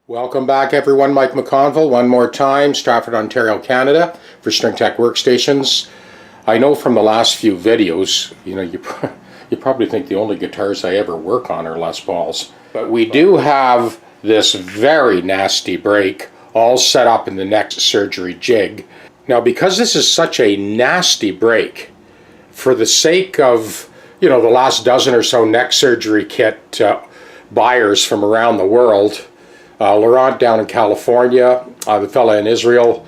Welcome back everyone, Mike McConville one more time, Stratford, Ontario, Canada for StringTech Workstations. I know from the last few videos, you probably think the only guitars I ever work on are Les Pauls. But we do have this very nasty break all set up in the neck surgery jig. Now because this is such a nasty break, for the sake of the last dozen or so neck surgery kit buyers from around the world, Laurent down in California, the fella in Israel,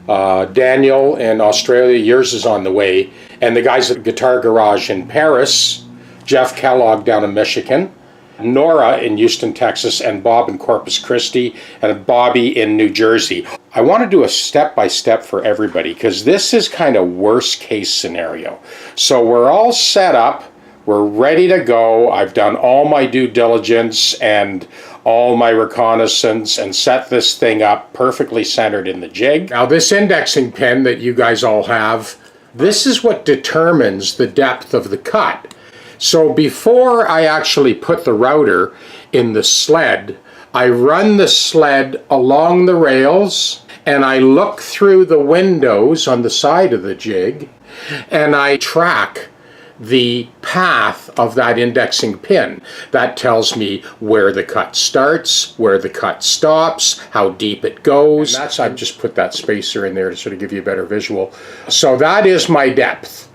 Daniel in Australia, yours is on the way, and the guys at Guitar Garage in Paris, Jeff Kellogg down in Michigan, Nora in Houston, Texas, and Bob in Corpus Christi, and Bobby in New Jersey. I want to do a step-by-step for everybody because this is kind of worst case scenario. So we're all set up, we're ready to go. I've done all my due diligence and all my reconnaissance and set this thing up perfectly centered in the jig. Now this indexing pin that you guys all have, this is what determines the depth of the cut. So before I actually put the router in the sled, I run the sled along the rails and I look through the windows on the side of the jig and I track the path of that indexing pin. That tells me where the cut starts, where the cut stops, how deep it goes. And I've just put that spacer in there to sort of give you a better visual. So that is my depth.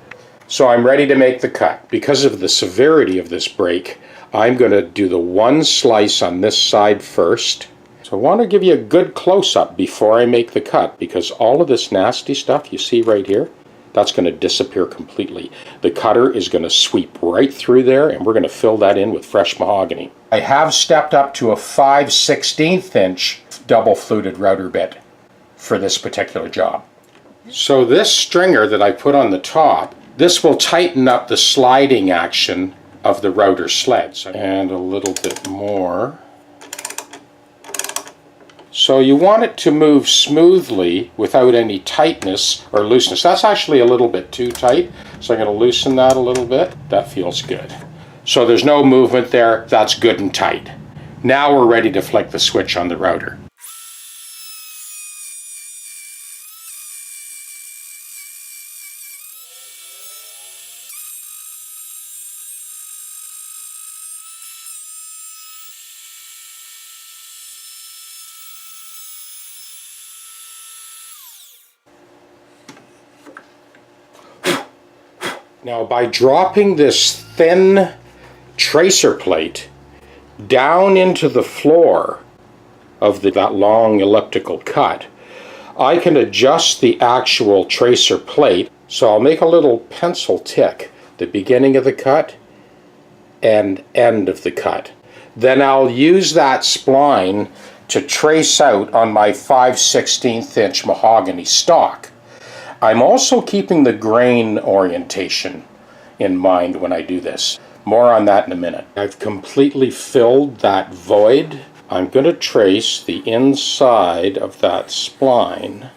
So I'm ready to make the cut. Because of the severity of this break, I'm going to do the one slice on this side first. So I want to give you a good close-up before I make the cut, because all of this nasty stuff you see right here, that's going to disappear completely. The cutter is going to sweep right through there and we're going to fill that in with fresh mahogany. I have stepped up to a 5/16 inch double fluted router bit for this particular job. So this stringer that I put on the top, this will tighten up the sliding action of the router sleds. And a little bit more. So you want it to move smoothly without any tightness or looseness. That's actually a little bit too tight, so I'm going to loosen that a little bit. That feels good. So there's no movement there. That's good and tight. Now we're ready to flick the switch on the router. Now by dropping this thin tracer plate down into the floor of that long elliptical cut, I can adjust the actual tracer plate. So I'll make a little pencil tick, the beginning of the cut and end of the cut. Then I'll use that spline to trace out on my 5/16 inch mahogany stock. I'm also keeping the grain orientation in mind when I do this. More on that in a minute. I've completely filled that void. I'm going to trace the inside of that spline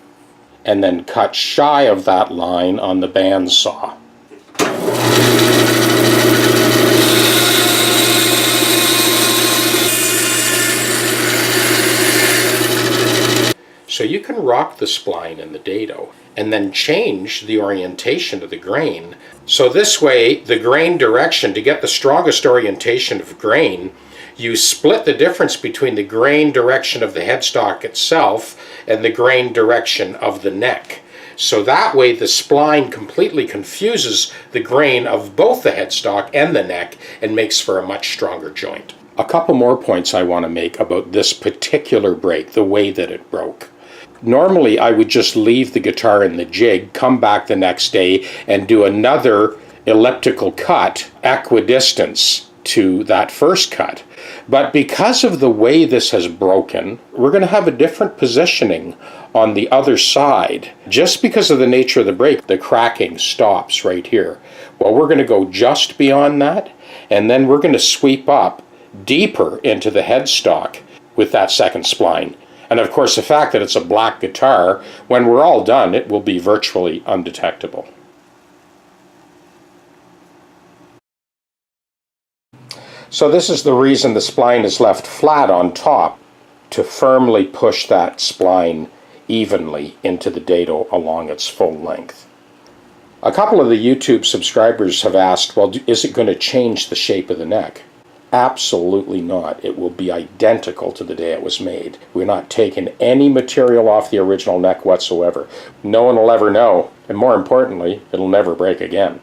and then cut shy of that line on the bandsaw. So you can rock the spline in the dado and then change the orientation of the grain. So this way, the grain direction, to get the strongest orientation of grain, you split the difference between the grain direction of the headstock itself and the grain direction of the neck. So that way the spline completely confuses the grain of both the headstock and the neck and makes for a much stronger joint. A couple more points I want to make about this particular break, the way that it broke. Normally I would just leave the guitar in the jig, come back the next day and do another elliptical cut equidistance to that first cut. But because of the way this has broken, we're going to have a different positioning on the other side. Just because of the nature of the break, the cracking stops right here. Well, we're going to go just beyond that, and then we're going to sweep up deeper into the headstock with that second spline. And of course, the fact that it's a black guitar, when we're all done, it will be virtually undetectable. So this is the reason the spline is left flat on top. to firmly push that spline evenly into the dado along its full length. A couple of the YouTube subscribers have asked, well, is it going to change the shape of the neck? Absolutely not. It will be identical to the day it was made. We're not taking any material off the original neck whatsoever. No one will ever know, and more importantly, it'll never break again.